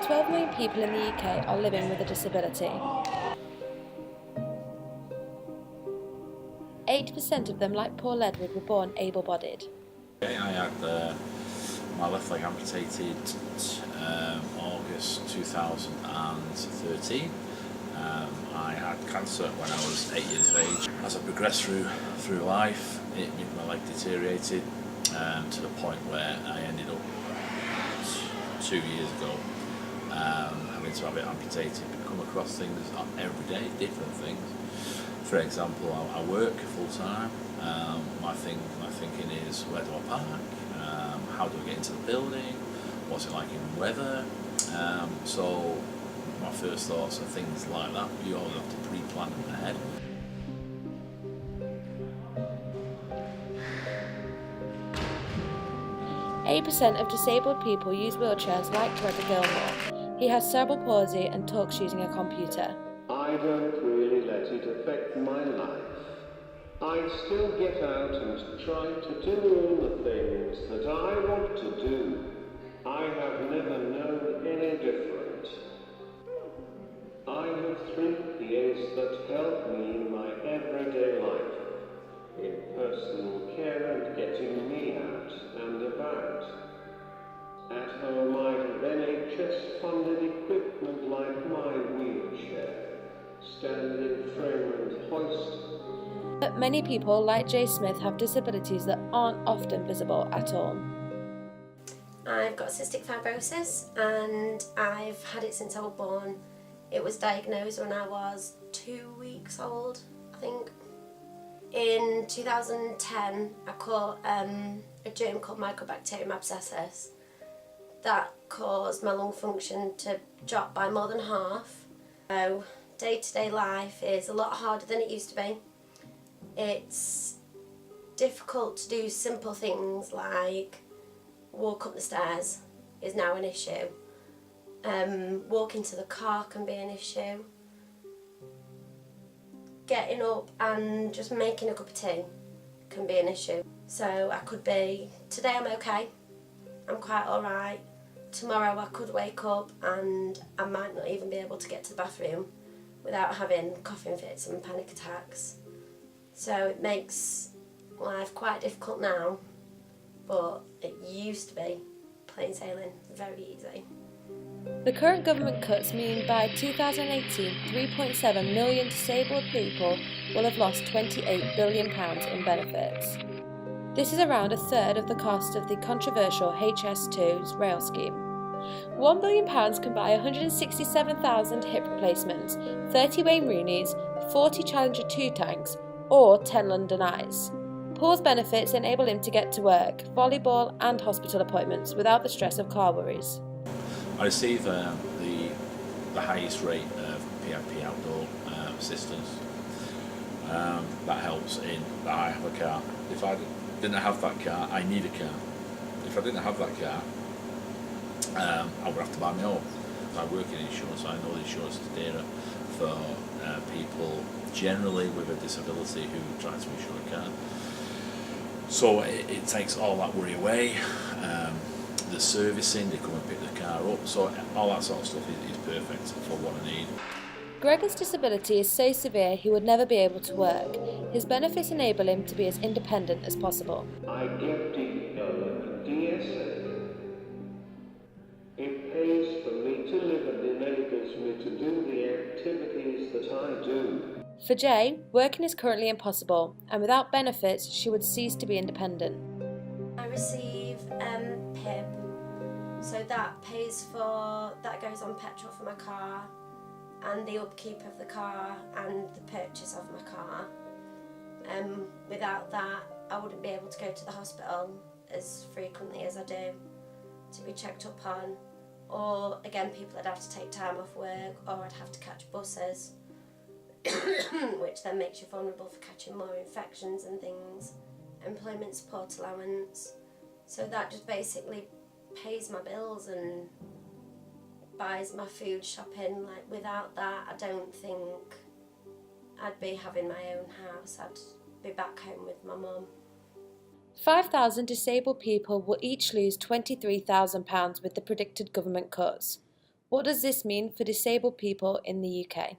About 12 million people in the UK are living with a disability. 80% of them, like Paul Edward, were born able-bodied. I had my left leg amputated August 2013. I had cancer when I was 8 years of age. As I progressed through life, my leg deteriorated to the point where I ended up 2 years ago having to have it amputated. I come across things every day, different things. For example, I work full time. My thinking is, where do I park? How do I get into the building? What's it like in weather? So my first thoughts are things like that. You always have to pre-plan ahead. % of disabled people use wheelchairs like Gregor Gilmore. He has cerebral palsy and talks using a computer. I don't really let it affect my life. I still get out and try to do all the things that I want to do. I have never known any different. I have 3 PAs that help me in my everyday life, in personal care and getting me out and about. At home I have NHS-funded equipment like my wheelchair, standing frame and hoist. But many people, like Jay Smith, have disabilities that aren't often visible at all. I've got cystic fibrosis and I've had it since I was born. It was diagnosed when I was 2 weeks old, I think. In 2010, I caught a germ called Mycobacterium abscessus that caused my lung function to drop by more than half. So day-to-day life is a lot harder than it used to be. It's difficult to do simple things like walk up the stairs is now an issue. Walking to the car can be an issue. Getting up and just making a cup of tea can be an issue. So I could be, today I'm okay, I'm quite alright. Tomorrow I could wake up and I might not even be able to get to the bathroom without having coughing fits and panic attacks. So it makes life quite difficult now, but it used to be plain sailing, very easy. The current government cuts mean by 2018, 3.7 million disabled people will have lost £28 billion in benefits. This is around a third of the cost of the controversial HS2's rail scheme. £1 billion can buy 167,000 hip replacements, 30 Wayne Rooneys, 40 Challenger 2 tanks, or 10 London Eyes. Paul's benefits enable him to get to work, volleyball and hospital appointments without the stress of car worries. I receive the highest rate of PIP outdoor assistance. That helps in that I have a car. If I didn't have that car, I need a car. If I didn't have that car, I would have to buy my own. I work in insurance, so I know the insurance is dearer for people generally with a disability who try to insure a car. So it takes all that worry away. The servicing, they come and pick the car up, so all that sort of stuff is perfect for what I need. Gregor's disability is so severe he would never be able to work. His benefits enable him to be as independent as possible. I get DSA. It pays for me to live and enables me to do the activities that I do. For Jay, working is currently impossible, and without benefits she would cease to be independent. I receive PIP, so that goes on petrol for my car and the upkeep of the car and the purchase of my car. Without that I wouldn't be able to go to the hospital as frequently as I do to be checked up on, or again people would have to take time off work, or I'd have to catch buses which then makes you vulnerable for catching more infections and things. Employment support allowance, so that just basically pays my bills and buys my food shopping. Like without that I don't think I'd be having my own house. I'd be back home with my mum. 5,000 disabled people will each lose £23,000 with the predicted government cuts. What does this mean for disabled people in the UK?